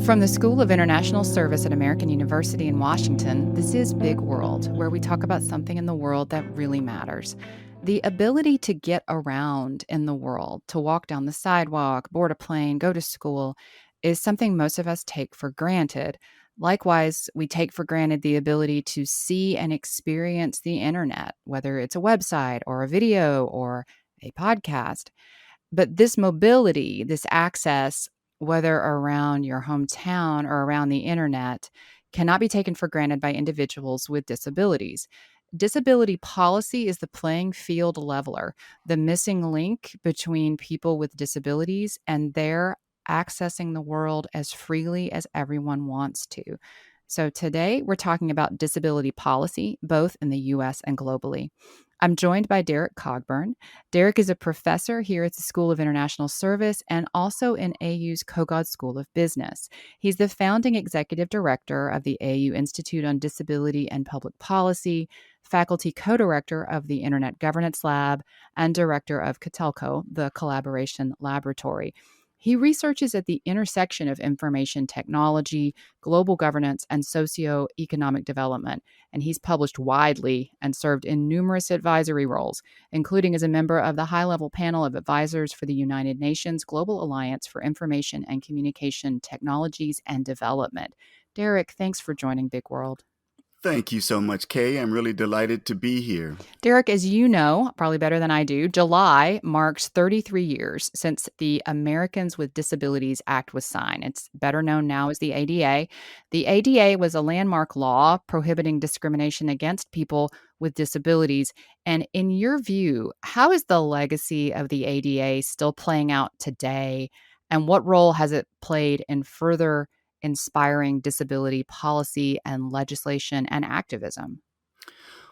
From the School of International Service at American University in Washington, this is Big World, where we talk about something in the world that really matters. The ability to get around in the world, to walk down the sidewalk, board a plane, go to school, is something most of us take for granted. Likewise, we take for granted the ability to see and experience the internet, whether it's a website or a video or a podcast. But this mobility, this access, whether around your hometown or around the internet, cannot be taken for granted by individuals with disabilities. Disability policy is the playing field leveler, the missing link between people with disabilities and their accessing the world as freely as everyone wants to. So today we're talking about disability policy, both in the US and globally. I'm joined by Derrick Cogburn. Derrick is a professor here at the School of International Service and also in AU's Kogod School of Business. He's the founding executive director of the AU Institute on Disability and Public Policy, faculty co-director of the Internet Governance Lab, and director of COTELCO, the Collaboration Laboratory. He researches at the intersection of information technology, global governance, and socioeconomic development, and he's published widely and served in numerous advisory roles, including as a member of the high-level panel of advisors for the United Nations Global Alliance for Information and Communication Technologies and Development. Derrick, thanks for joining Big World. Thank you so much, Kay. I'm really delighted to be here. Derrick, as you know, probably better than I do, July marks 33 years since the Americans with Disabilities Act was signed. It's better known now as the ADA. The ADA was a landmark law prohibiting discrimination against people with disabilities. And in your view, how is the legacy of the ADA still playing out today? And what role has it played in further inspiring disability policy and legislation and activism?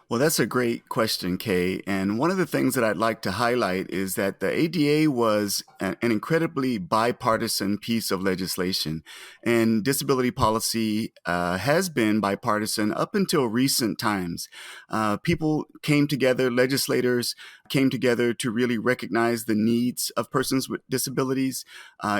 Well, that's a great question, Kay. And one of the things that I'd like to highlight is that the ADA was an incredibly bipartisan piece of legislation. And disability policy has been bipartisan up until recent times. People came together, legislators came together to really recognize the needs of persons with disabilities.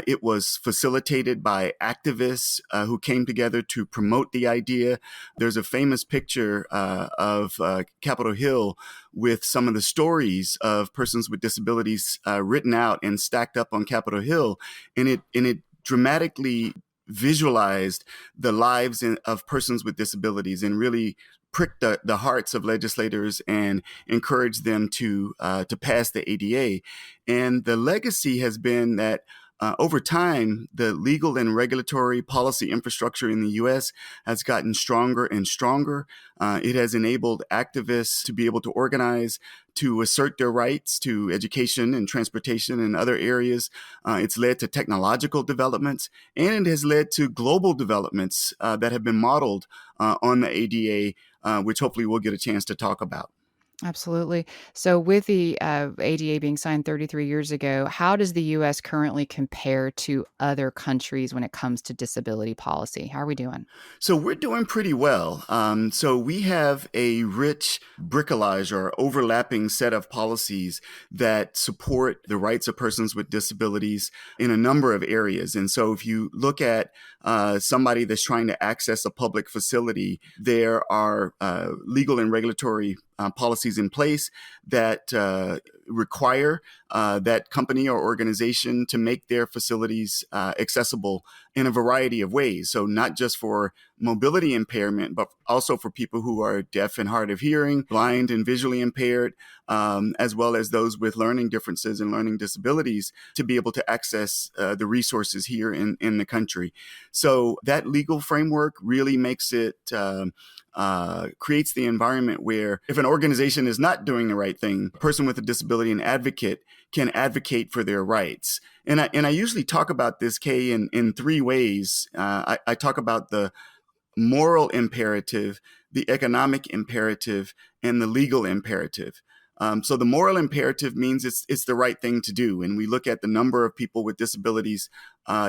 It was facilitated by activists who came together to promote the idea. There's a famous picture of Capitol Hill with some of the stories of persons with disabilities written out and stacked up on Capitol Hill, and it dramatically visualized the lives of persons with disabilities and really pricked the hearts of legislators and encouraged them to pass the ADA. And the legacy has been that over time, the legal and regulatory policy infrastructure in the U.S. has gotten stronger and stronger. It has enabled activists to be able to organize, to assert their rights to education and transportation and other areas. It's led to technological developments, and it has led to global developments that have been modeled on the ADA, which hopefully we'll get a chance to talk about. Absolutely. So, with the ADA being signed 33 years ago, how does the U.S. currently compare to other countries when it comes to disability policy? How are we doing? So we're doing pretty well. So we have a rich bricolage or overlapping set of policies that support the rights of persons with disabilities in a number of areas. And so if you look at somebody that's trying to access a public facility, there are legal and regulatory policies in place that require that company or organization to make their facilities accessible in a variety of ways. So not just for mobility impairment, but also for people who are deaf and hard of hearing, blind and visually impaired, as well as those with learning differences and learning disabilities to be able to access the resources here in the country. So that legal framework really makes it creates the environment where if an organization is not doing the right thing, a person with a disability, an advocate, can advocate for their rights. And I usually talk about this, Kay, in three ways. I talk about the moral imperative, the economic imperative, and the legal imperative. So the moral imperative means it's the right thing to do. And we look at the number of people with disabilities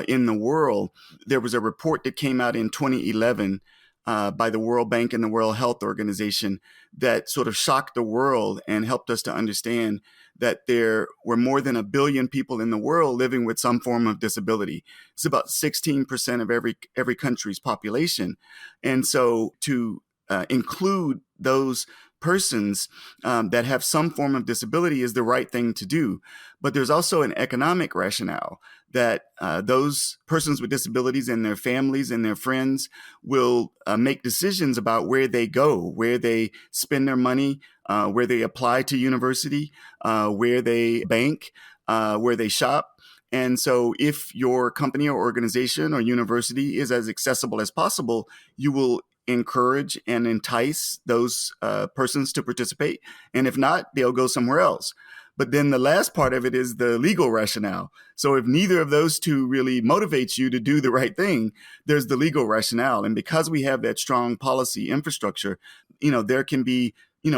in the world. There was a report that came out in 2011 by the World Bank and the World Health Organization that sort of shocked the world and helped us to understand that there were more than 1 billion people in the world living with some form of disability. It's about 16% of every country's population. And so to include those persons that have some form of disability is the right thing to do. But there's also an economic rationale that those persons with disabilities and their families and their friends will make decisions about where they go, where they spend their money, where they apply to university, where they bank, where they shop. And so if your company or organization or university is as accessible as possible, you will encourage and entice those persons to participate. And if not, they'll go somewhere else. But then the last part of it is the legal rationale. So if neither of those two really motivates you to do the right thing, there's the legal rationale. And because we have that strong policy infrastructure, there can be,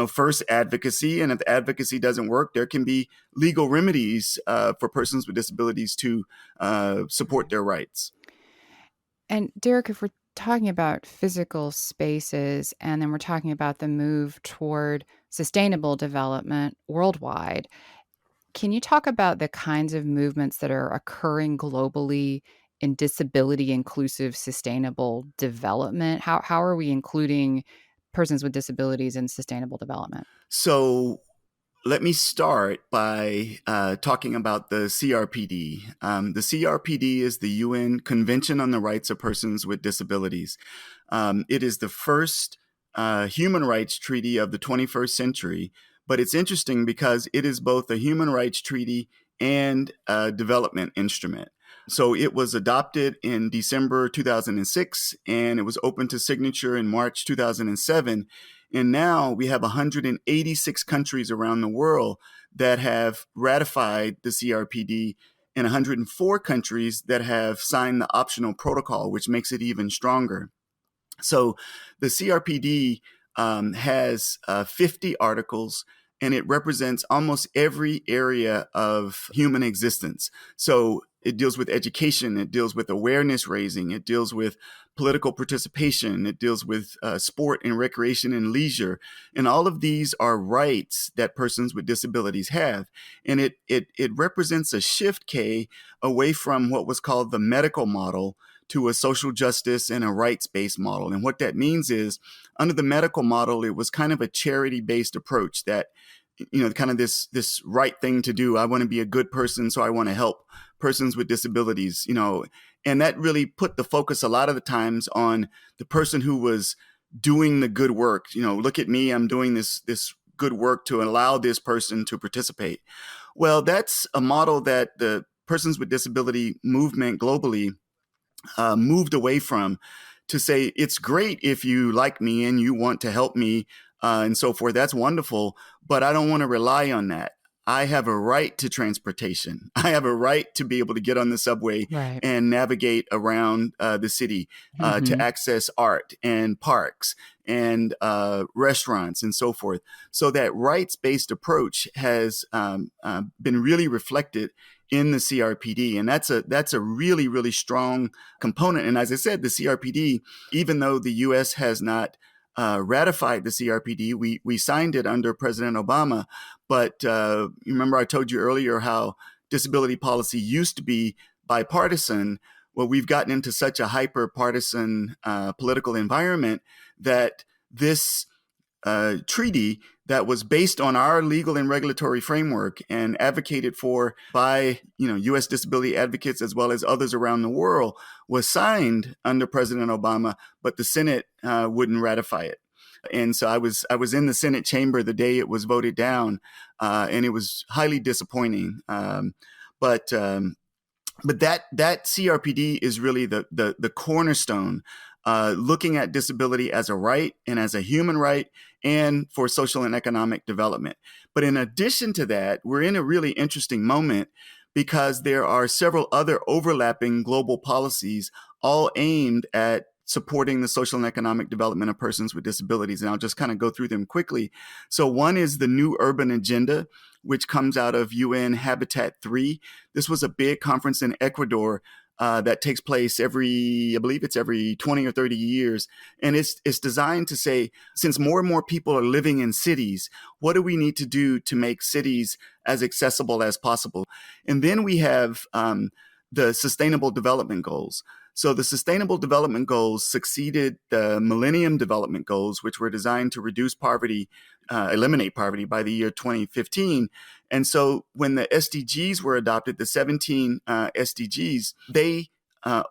first advocacy. And if advocacy doesn't work, there can be legal remedies for persons with disabilities to support their rights. And Derrick, if we're talking about physical spaces and then we're talking about the move toward sustainable development worldwide, can you talk about the kinds of movements that are occurring globally in disability inclusive sustainable development? How are we including persons with disabilities in sustainable development? So let me start by talking about the CRPD. The CRPD is the UN Convention on the Rights of Persons with Disabilities. It is the first human rights treaty of the 21st century, but it's interesting because it is both a human rights treaty and a development instrument. So it was adopted in December 2006, and it was open to signature in March 2007. And now we have 186 countries around the world that have ratified the CRPD and 104 countries that have signed the optional protocol, which makes it even stronger. So the CRPD has 50 articles, and it represents almost every area of human existence. So it deals with education, it deals with awareness raising, it deals with political participation, it deals with sport and recreation and leisure. And all of these are rights that persons with disabilities have. And it represents a shift, Kay, away from what was called the medical model to a social justice and a rights-based model. And what that means is, under the medical model, it was kind of a charity-based approach that, kind of this right thing to do. I want to be a good person, so I want to help persons with disabilities, and that really put the focus a lot of the times on the person who was doing the good work. Look at me, I'm doing this good work to allow this person to participate. Well, that's a model that the persons with disability movement globally moved away from, to say it's great if you like me and you want to help me and so forth. That's wonderful, but I don't want to rely on that. I have a right to transportation. I have a right to be able to get on the subway Right. and navigate around the city, to Mhm. access art and parks and restaurants and so forth. So that rights-based approach has been really reflected in the CRPD, and that's a really, really strong component. And as I said, the CRPD, even though the U.S. has not ratified the CRPD, we signed it under President Obama. But you remember I told you earlier how disability policy used to be bipartisan. Well, we've gotten into such a hyper-partisan political environment that this treaty that was based on our legal and regulatory framework and advocated for by U.S. disability advocates as well as others around the world was signed under President Obama, but the Senate wouldn't ratify it. And so I was in the Senate chamber the day it was voted down, and it was highly disappointing. But that CRPD is really the cornerstone, looking at disability as a right and as a human right and for social and economic development. But in addition to that, we're in a really interesting moment because there are several other overlapping global policies all aimed at supporting the social and economic development of persons with disabilities. And I'll just kind of go through them quickly. So one is the New Urban Agenda, which comes out of UN Habitat 3. This was a big conference in Ecuador that takes place I believe it's every 20 or 30 years. And it's designed to say, since more and more people are living in cities, what do we need to do to make cities as accessible as possible? And then we have the Sustainable Development Goals. So the Sustainable Development Goals succeeded the Millennium Development Goals, which were designed to reduce poverty, eliminate poverty by the year 2015. And so when the SDGs were adopted, the 17 SDGs, they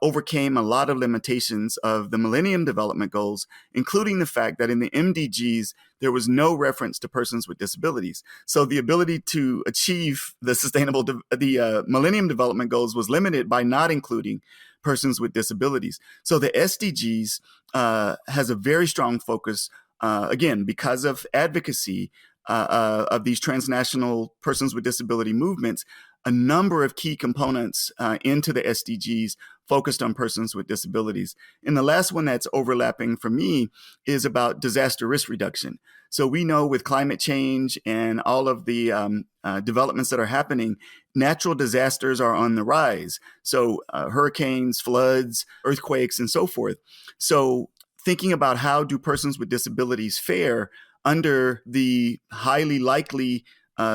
overcame a lot of limitations of the Millennium Development Goals, including the fact that in the MDGs, there was no reference to persons with disabilities. So the ability to achieve the Millennium Development Goals was limited by not including persons with disabilities. So the SDGs has a very strong focus, again, because of advocacy of these transnational persons with disability movements, a number of key components into the SDGs focused on persons with disabilities. And the last one that's overlapping for me is about disaster risk reduction. So we know with climate change and all of the developments that are happening, natural disasters are on the rise. So hurricanes, floods, earthquakes, and so forth. So thinking about how do persons with disabilities fare under the highly likely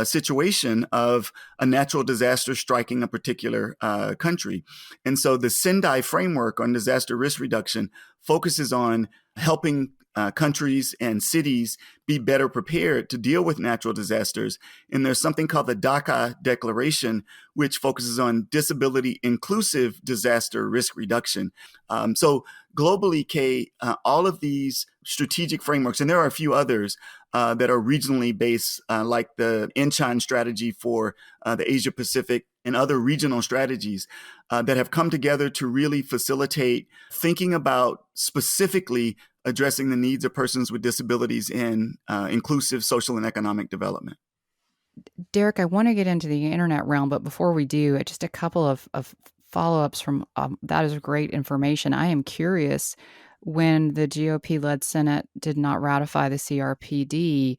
situation of a natural disaster striking a particular country. And so the Sendai framework on disaster risk reduction focuses on helping countries and cities be better prepared to deal with natural disasters. And there's something called the Dhaka Declaration, which focuses on disability inclusive disaster risk reduction. So globally, Kay, all of these strategic frameworks, and there are a few others that are regionally based, like the Incheon strategy for the Asia Pacific and other regional strategies that have come together to really facilitate thinking about specifically addressing the needs of persons with disabilities in inclusive social and economic development. Derrick, I want to get into the internet realm, but before we do, just a couple of follow ups from that is great information. I am curious, when the GOP led Senate did not ratify the CRPD,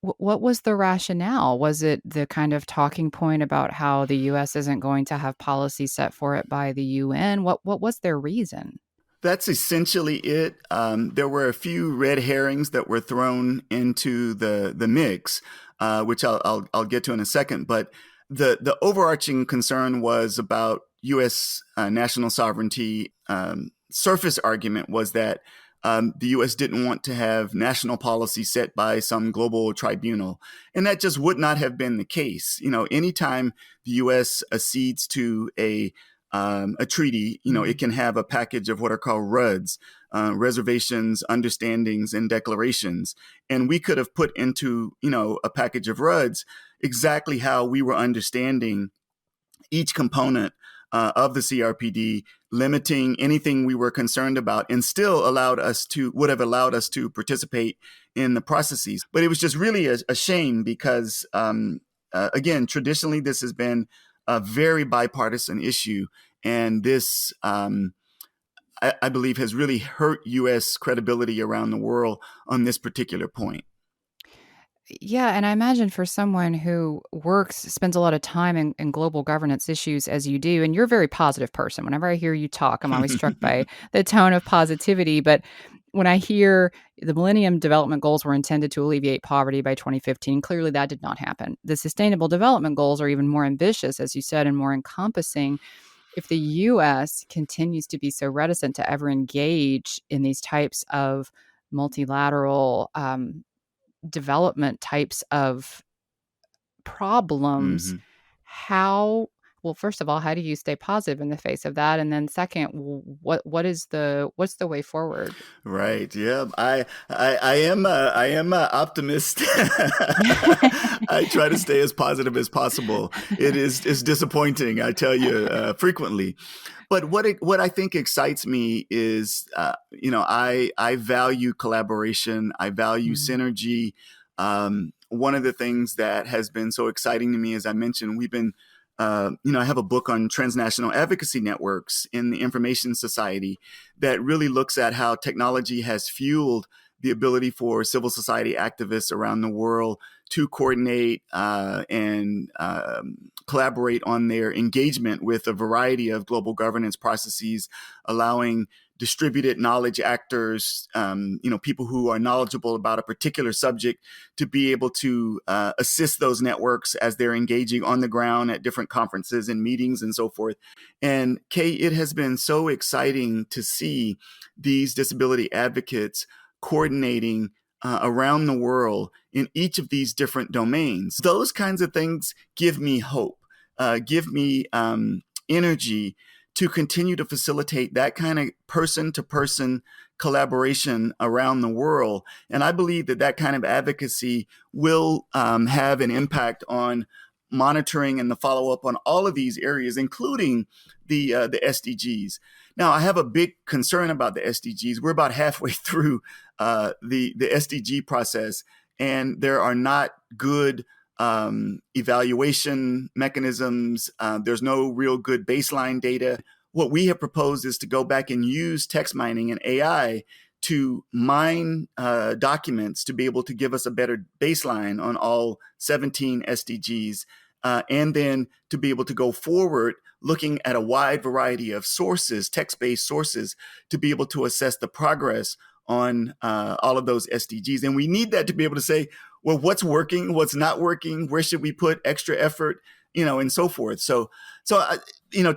what was the rationale? Was it the kind of talking point about how the US isn't going to have policy set for it by the UN? What was their reason? That's essentially it. There were a few red herrings that were thrown into the mix, which I'll get to in a second. But the overarching concern was about U.S. National sovereignty. Surface argument was that the U.S. didn't want to have national policy set by some global tribunal, and that just would not have been the case. You know, anytime the U.S. accedes to a treaty, you know, it can have a package of what are called RUDs, reservations, understandings, and declarations. And we could have put into, you know, a package of RUDs exactly how we were understanding each component of the CRPD, limiting anything we were concerned about, and still would have allowed us to participate in the processes. But it was just really a shame because, again, traditionally this has been a very bipartisan issue. And this, I believe, has really hurt U.S. credibility around the world on this particular point. Yeah, and I imagine for someone who spends a lot of time in global governance issues as you do, and you're a very positive person. Whenever I hear you talk, I'm always struck by the tone of positivity. But when I hear the Millennium Development Goals were intended to alleviate poverty by 2015, clearly that did not happen. The Sustainable Development Goals are even more ambitious, as you said, and more encompassing. If the U.S. continues to be so reticent to ever engage in these types of multilateral development types of problems, Hmm. how well, first of all, how do you stay positive in the face of that? And then second, what's the way forward? Right. Yeah. I am a optimist. I try to stay as positive as possible. It's disappointing, I tell you, frequently. But what I think excites me is, I value collaboration. I value Mhm. synergy. One of the things that has been so exciting to me, as I mentioned, we've been, I have a book on transnational advocacy networks in the Information Society that really looks at how technology has fueled the ability for civil society activists around the world to coordinate and collaborate on their engagement with a variety of global governance processes, allowing distributed knowledge actors, people who are knowledgeable about a particular subject, to be able to assist those networks as they're engaging on the ground at different conferences and meetings and so forth. And Kay, it has been so exciting to see these disability advocates coordinating around the world in each of these different domains. Those kinds of things give me hope, give me energy to continue to facilitate that kind of person-to-person collaboration around the world. And I believe that that kind of advocacy will have an impact on monitoring and the follow-up on all of these areas, including the SDGs. Now, I have a big concern about the SDGs. We're about halfway through the SDG process, and there are not good evaluation mechanisms. There's no real good baseline data. What we have proposed is to go back and use text mining and AI to mine documents to be able to give us a better baseline on all 17 SDGs, and then to be able to go forward looking at a wide variety of sources, text-based sources, to be able to assess the progress on all of those SDGs. And we need that to be able to say, well, what's working, what's not working, where should we put extra effort, and so forth. So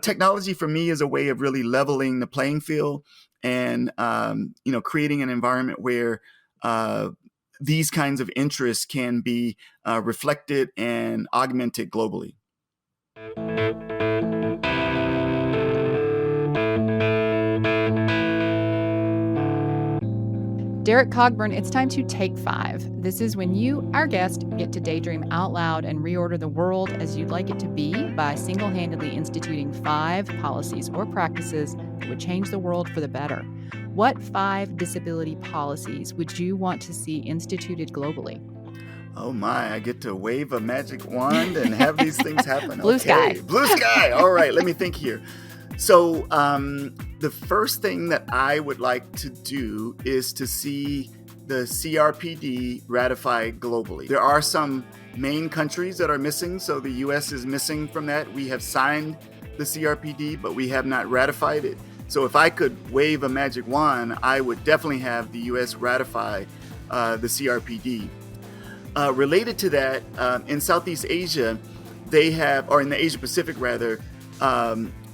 technology for me is a way of really leveling the playing field and, creating an environment where these kinds of interests can be reflected and augmented globally. Derrick Cogburn, it's time to take 5. This is when you, our guest, get to daydream out loud and reorder the world as you'd like it to be by single-handedly instituting 5 policies or practices that would change the world for the better. What 5 disability policies would you want to see instituted globally? Oh my, I get to wave a magic wand and have these things happen. Blue sky. Blue sky. All right, let me think here. So the first thing that I would like to do is to see the CRPD ratified globally. There are some main countries that are missing. So the US is missing from that. We have signed the CRPD, but we have not ratified it. So if I could wave a magic wand, I would definitely have the US ratify the CRPD. Related to that, in Southeast Asia, they have, or in the Asia Pacific rather,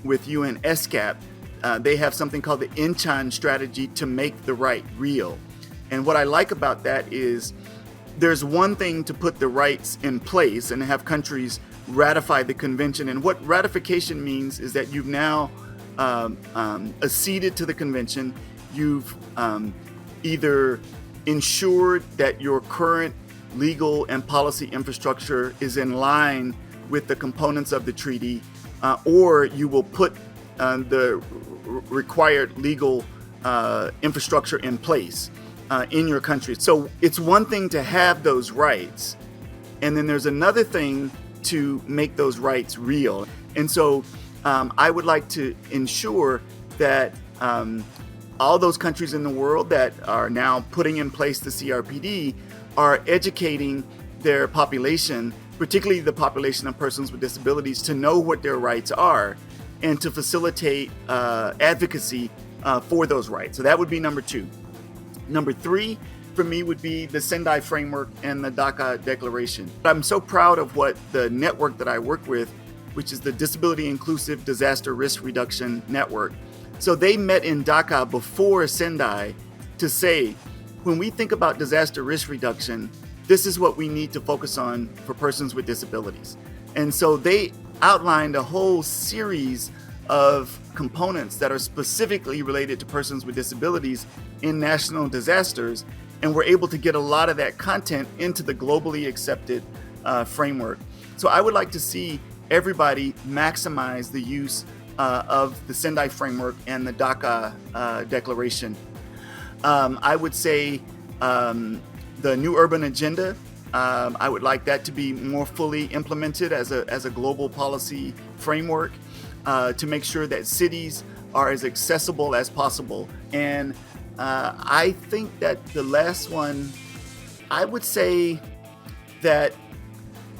with UN SCAP, they have something called the Inchan strategy to make the right real. And what I like about that is there's one thing to put the rights in place and have countries ratify the convention. And what ratification means is that you've now acceded to the convention. You've either ensured that your current legal and policy infrastructure is in line with the components of the treaty, or you will put the required legal infrastructure in place in your country. So it's one thing to have those rights, and then there's another thing to make those rights real. And so I would like to ensure that all those countries in the world that are now putting in place the CRPD are educating their population, particularly the population of persons with disabilities, to know what their rights are and to facilitate advocacy for those rights. So that would be number 2. Number 3 for me would be the Sendai Framework and the Dhaka Declaration. I'm so proud of what the network that I work with, which is the Disability Inclusive Disaster Risk Reduction Network. So they met in Dhaka before Sendai to say, when we think about disaster risk reduction, this is what we need to focus on for persons with disabilities. And so they outlined a whole series of components that are specifically related to persons with disabilities in national disasters, and we're able to get a lot of that content into the globally accepted framework. So I would like to see everybody maximize the use of the Sendai Framework and the Dhaka Declaration. I would say the New Urban Agenda, I would like that to be more fully implemented as a global policy framework to make sure that cities are as accessible as possible. And I think that the last one, I would say that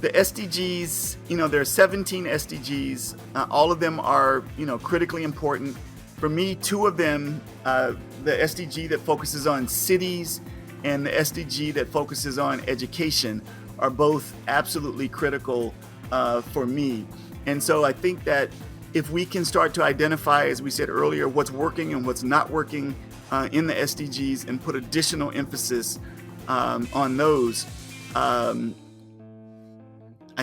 the SDGs, there are 17 SDGs. All of them are, critically important. For me, two of them, the SDG that focuses on cities and the SDG that focuses on education, are both absolutely critical for me. And so I think that if we can start to identify, as we said earlier, what's working and what's not working in the SDGs and put additional emphasis on those, I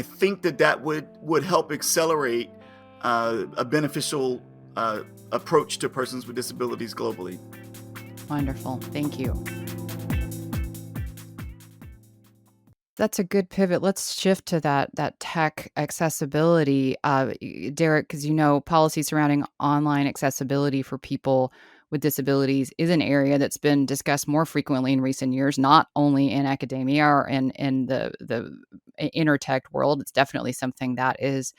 think that would help accelerate a beneficial approach to persons with disabilities globally. Wonderful. Thank you. That's a good pivot. Let's shift to that tech accessibility, Derrick, because policy surrounding online accessibility for people with disabilities is an area that's been discussed more frequently in recent years, not only in academia or in the intertech world. It's definitely something that is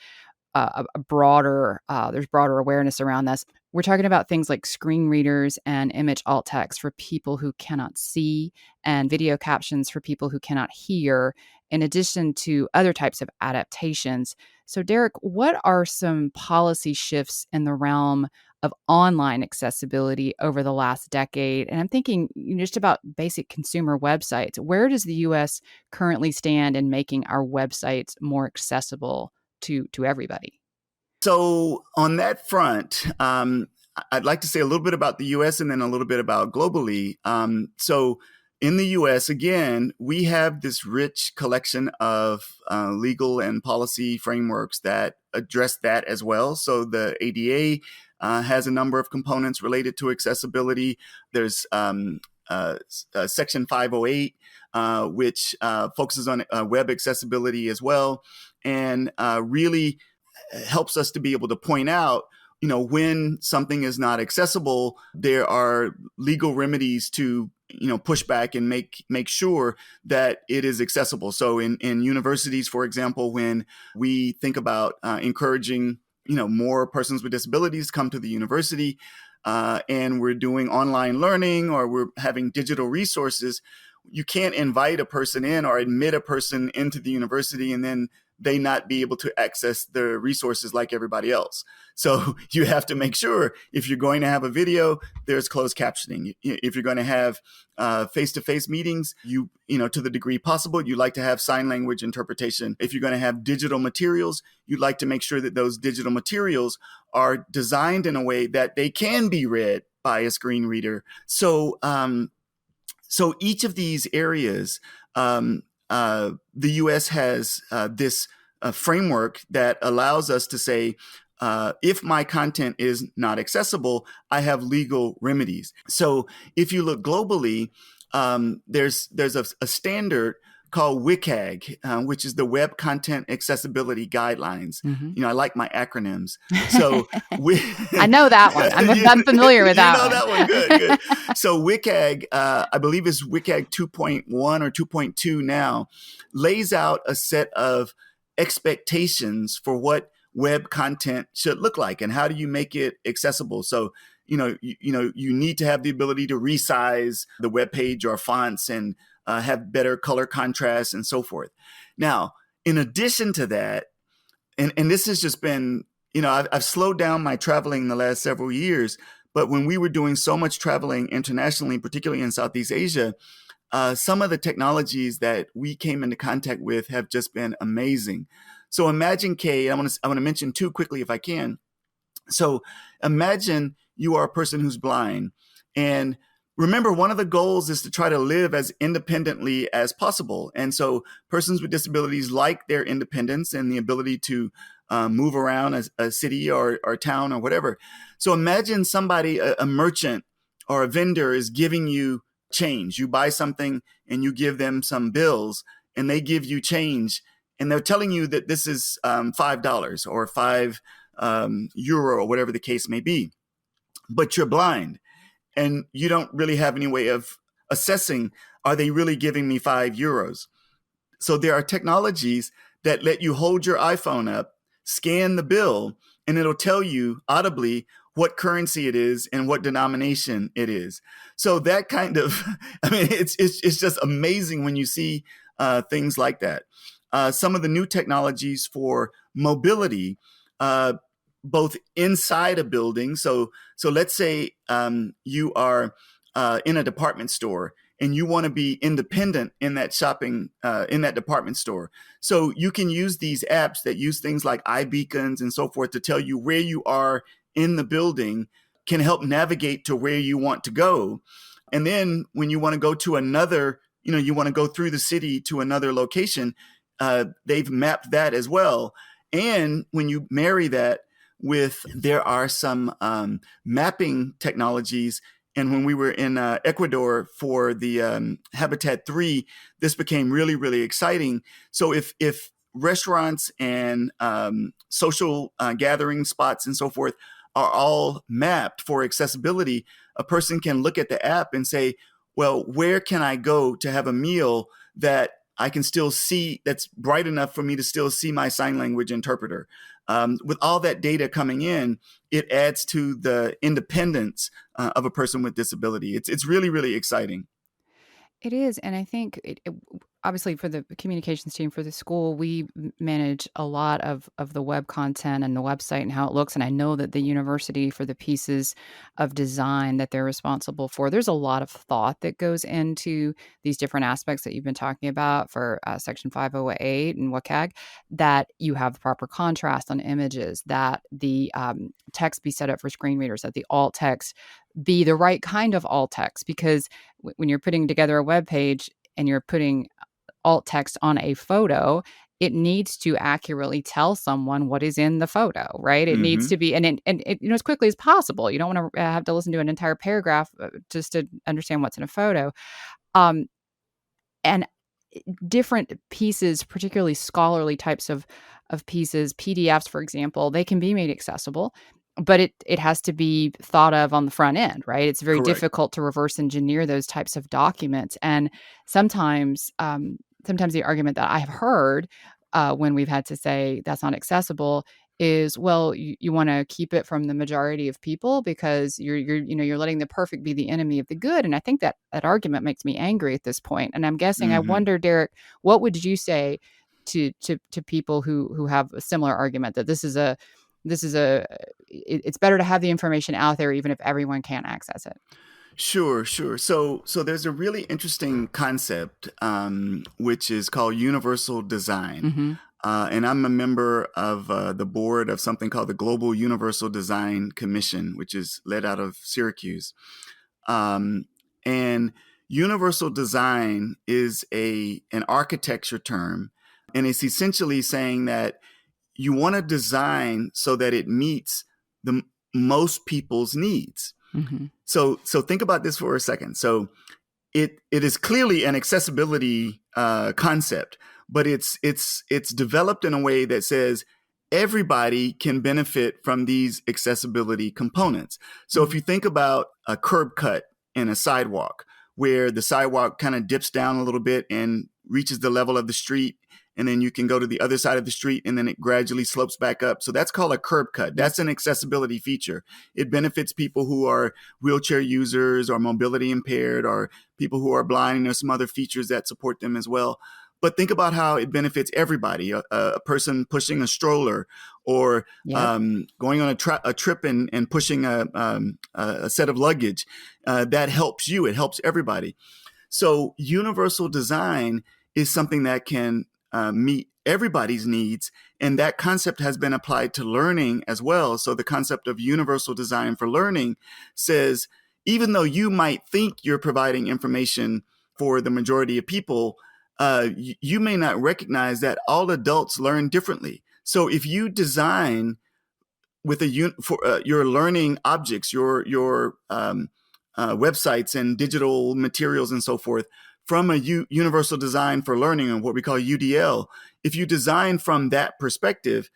a broader, there's broader awareness around this. We're talking about things like screen readers and image alt text for people who cannot see and video captions for people who cannot hear, in addition to other types of adaptations. So, Derrick, what are some policy shifts in the realm of online accessibility over the last decade? And I'm thinking just about basic consumer websites. Where does the U.S. currently stand in making our websites more accessible to everybody? So on that front, I'd like to say a little bit about the U.S. and then a little bit about globally. So in the U.S., again, we have this rich collection of legal and policy frameworks that address that as well. So the ADA has a number of components related to accessibility. There's Section 508, which focuses on web accessibility as well, and really helps us to be able to point out, when something is not accessible, there are legal remedies to, push back and make sure that it is accessible. So in universities, for example, when we think about encouraging, more persons with disabilities come to the university, and we're doing online learning or we're having digital resources, you can't invite a person in or admit a person into the university and then they not be able to access the resources like everybody else. So you have to make sure if you're going to have a video, there's closed captioning. If you're going to have face-to-face meetings, to the degree possible, you'd like to have sign language interpretation. If you're going to have digital materials, you'd like to make sure that those digital materials are designed in a way that they can be read by a screen reader. So each of these areas, the U.S. has this framework that allows us to say, if my content is not accessible, I have legal remedies. So if you look globally, there's a standard called WCAG, which is the Web Content Accessibility Guidelines. Mm-hmm. I like my acronyms. So I know that one. I'm familiar with that one. You know that one. Good. So WCAG, I believe is WCAG 2.1 or 2.2 now, lays out a set of expectations for what web content should look like and how do you make it accessible. So you need to have the ability to resize the web page or fonts and have better color contrast and so forth. Now, in addition to that, and this has just been, I've slowed down my traveling the last several years, but when we were doing so much traveling internationally, particularly in Southeast Asia, some of the technologies that we came into contact with have just been amazing. So imagine, Kay, I want to mention two quickly if I can. So imagine you are a person who's blind, and remember, one of the goals is to try to live as independently as possible. And so persons with disabilities like their independence and the ability to move around a city or town or whatever. So imagine somebody, a merchant or a vendor is giving you change. You buy something and you give them some bills and they give you change. And they're telling you that this is $5 or €5 or whatever the case may be. But you're blind. And you don't really have any way of assessing, are they really giving me €5? So there are technologies that let you hold your iPhone up, scan the bill, and it'll tell you audibly what currency it is and what denomination it is. So that kind of, it's just amazing when you see things like that. Some of the new technologies for mobility, uh, both inside a building. So let's say you are in a department store and you want to be independent in that in that department store. So you can use these apps that use things like iBeacons and so forth to tell you where you are in the building, can help navigate to where you want to go. And then when you want to go to another, you want to go through the city to another location, they've mapped that as well. And when you marry that with, there are some mapping technologies. And when we were in Ecuador for the Habitat 3, this became really, really exciting. So if restaurants and social gathering spots and so forth are all mapped for accessibility, a person can look at the app and say, well, where can I go to have a meal that I can still see, that's bright enough for me to still see my sign language interpreter? With all that data coming in, it adds to the independence of a person with disability. It's really, really exciting. It is, and I think obviously for the communications team for the school, we manage a lot of the web content and the website and how it looks. And I know that the university, for the pieces of design that they're responsible for, there's a lot of thought that goes into these different aspects that you've been talking about for Section 508 and WCAG. That you have proper contrast on images, that the text be set up for screen readers, that the alt text be the right kind of alt text, because when you're putting together a web page and you're putting alt text on a photo, it needs to accurately tell someone what is in the photo, right? It needs Mm-hmm. to be, and as quickly as possible. You don't want to have to listen to an entire paragraph just to understand what's in a photo. Um, and different pieces, particularly scholarly types of pieces, PDFs, for example, they can be made accessible, but it has to be thought of on the front end, right? It's very Correct. difficult to reverse engineer those types of documents, and sometimes sometimes the argument that I have heard when we've had to say that's not accessible is, well, you want to keep it from the majority of people because you're letting the perfect be the enemy of the good. And I think that that argument makes me angry at this point. And I'm guessing, I Mm-hmm. wonder, Derrick, what would you say to people who have a similar argument that it's better to have the information out there even if everyone can't access it? Sure, sure. So there's a really interesting concept, which is called universal design. Hmm. And I'm a member of the board of something called the Global Universal Design Commission, which is led out of Syracuse. Um, and universal design is an architecture term, and it's essentially saying that you want to design so that it meets the most people's needs. Hmm. So think about this for a second. So it is clearly an accessibility concept, but it's developed in a way that says everybody can benefit from these accessibility components. So if you think about a curb cut in a sidewalk, where the sidewalk kind of dips down a little bit and reaches the level of the street, and then you can go to the other side of the street and then it gradually slopes back up. So that's called a curb cut. Yep. That's an accessibility feature. It benefits people who are wheelchair users or mobility impaired or people who are blind, and there's some other features that support them as well. But think about how it benefits everybody. A person pushing a stroller, or Yep. going on a trip and pushing a set of luggage. That helps you. It helps everybody. So universal design is something that can meet everybody's needs. And that concept has been applied to learning as well. So the concept of universal design for learning says, even though you might think you're providing information for the majority of people, you may not recognize that all adults learn differently. So if you design with for your learning objects, your websites and digital materials and so forth, from a universal design for learning, and what we call UDL, if you design from that perspective,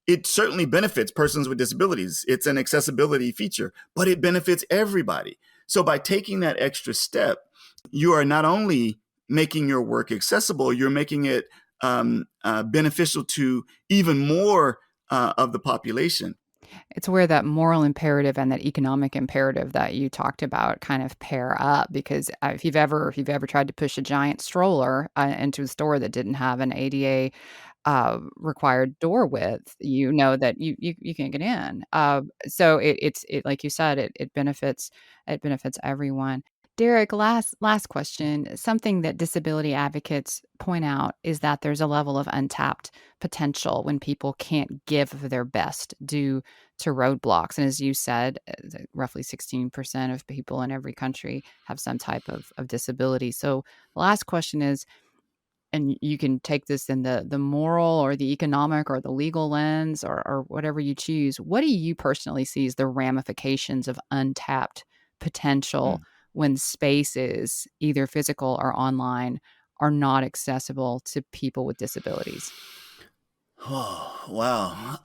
it certainly benefits persons with disabilities. It's an accessibility feature, but it benefits everybody. So by taking that extra step, you are not only making your work accessible, you're making it beneficial to even more of the population. It's where that moral imperative and that economic imperative that you talked about kind of pair up because if you've ever tried to push a giant stroller into a store that didn't have an ADA required door width, you know that you can't get in. So it like you said, it benefits everyone. Derek, last question. Something that disability advocates point out is that there's a level of untapped potential when people can't give their best due to roadblocks. And as you said, roughly 16% of people in every country have some type of disability. So the last question is, and you can take this in the moral or the economic or the legal lens or whatever you choose. What do you personally see as the ramifications of untapped potential Mm. when spaces, either physical or online, are not accessible to people with disabilities? Oh, wow.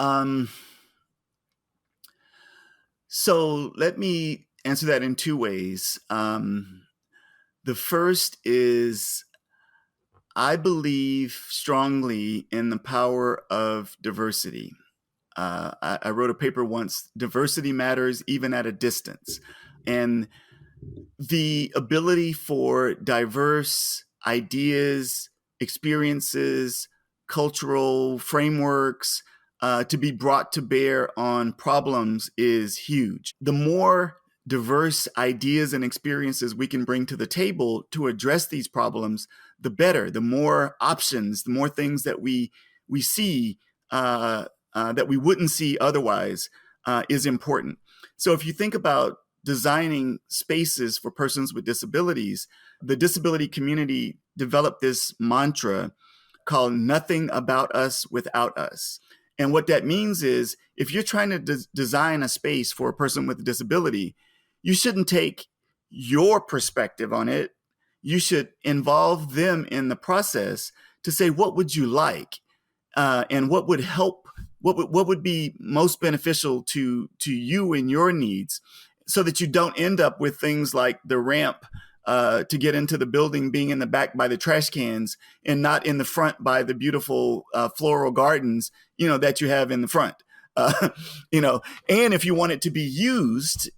So let me answer that in two ways. The first is I believe strongly in the power of diversity. I wrote a paper once, Diversity Matters Even at a Distance. And the ability for diverse ideas, experiences, cultural frameworks to be brought to bear on problems is huge. The more diverse ideas and experiences we can bring to the table to address these problems, the better. The more options, the more things that we see that we wouldn't see otherwise is important. So if you think about designing spaces for persons with disabilities, the disability community developed this mantra called "Nothing About Us Without Us." And what that means is if you're trying to design a space for a person with a disability, you shouldn't take your perspective on it. You should involve them in the process to say, what would you like? And what would help, what would be most beneficial to you and your needs, so that you don't end up with things like the ramp to get into the building being in the back by the trash cans and not in the front by the beautiful floral gardens, that you have in the front. Uh, you know, and if you want it to be used,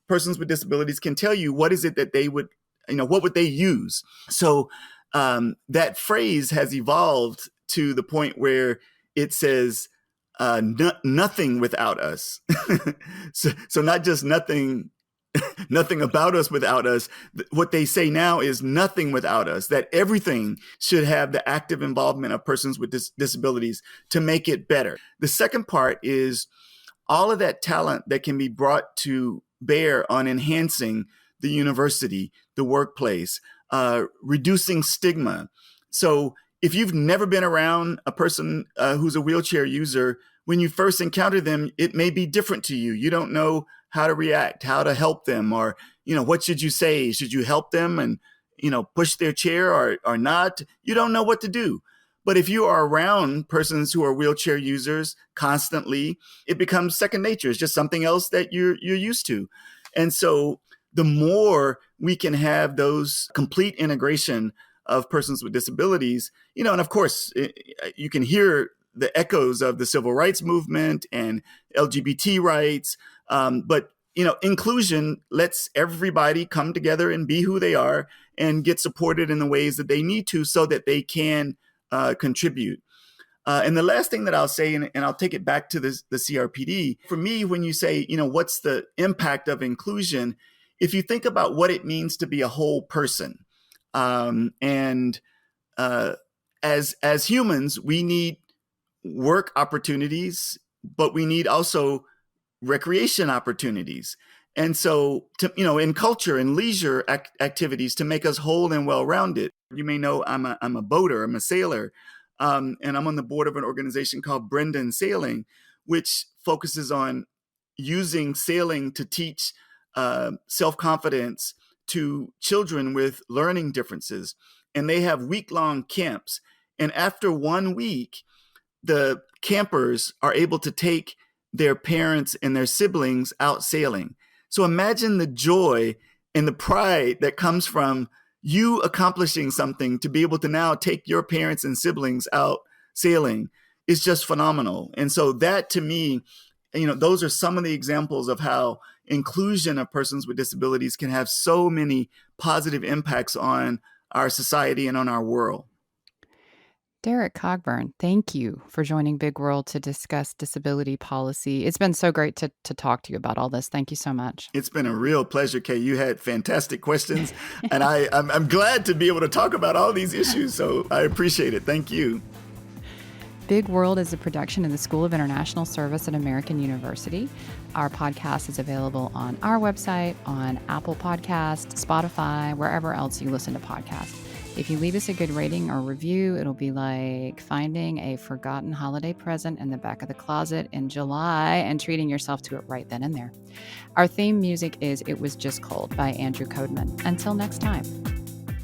persons with disabilities can tell you what is it that they would, what would they use. So that phrase has evolved to the point where it says nothing without us. So not just nothing about us without us. What they say now is nothing without us, that everything should have the active involvement of persons with disabilities to make it better. The second part is all of that talent that can be brought to bear on enhancing the university, the workplace, reducing stigma. So if you've never been around a person who's a wheelchair user, when you first encounter them, it may be different to you. You don't know how to react, how to help them, or, what should you say? Should you help them and, push their chair or not? You don't know what to do. But if you are around persons who are wheelchair users constantly, it becomes second nature. It's just something else that you're used to. And so the more we can have those complete integration of persons with disabilities, and of course, you can hear the echoes of the civil rights movement and LGBT rights. But, inclusion lets everybody come together and be who they are and get supported in the ways that they need to so that they can contribute. And the last thing that I'll say, and I'll take it back to the CRPD, for me, when you say, what's the impact of inclusion, if you think about what it means to be a whole person, and as humans, we need work opportunities, but we need also recreation opportunities. And so, in culture and leisure activities to make us whole and well-rounded. You may know I'm a boater, I'm a sailor, and I'm on the board of an organization called Brendan Sailing, which focuses on using sailing to teach self-confidence to children with learning differences. And they have week-long camps. And after 1 week, the campers are able to take their parents and their siblings out sailing. So imagine the joy and the pride that comes from you accomplishing something to be able to now take your parents and siblings out sailing is just phenomenal. And so that to me those are some of the examples of how inclusion of persons with disabilities can have so many positive impacts on our society and on our world. Derrick Cogburn, thank you for joining Big World to discuss disability policy. It's been so great to talk to you about all this. Thank you so much. It's been a real pleasure, Kay. You had fantastic questions, and I'm glad to be able to talk about all these issues. So I appreciate it. Thank you. Big World is a production of the School of International Service at American University. Our podcast is available on our website, on Apple Podcasts, Spotify, wherever else you listen to podcasts. If you leave us a good rating or review, it'll be like finding a forgotten holiday present in the back of the closet in July and treating yourself to it right then and there. Our theme music is It Was Just Cold by Andrew Codeman. Until next time.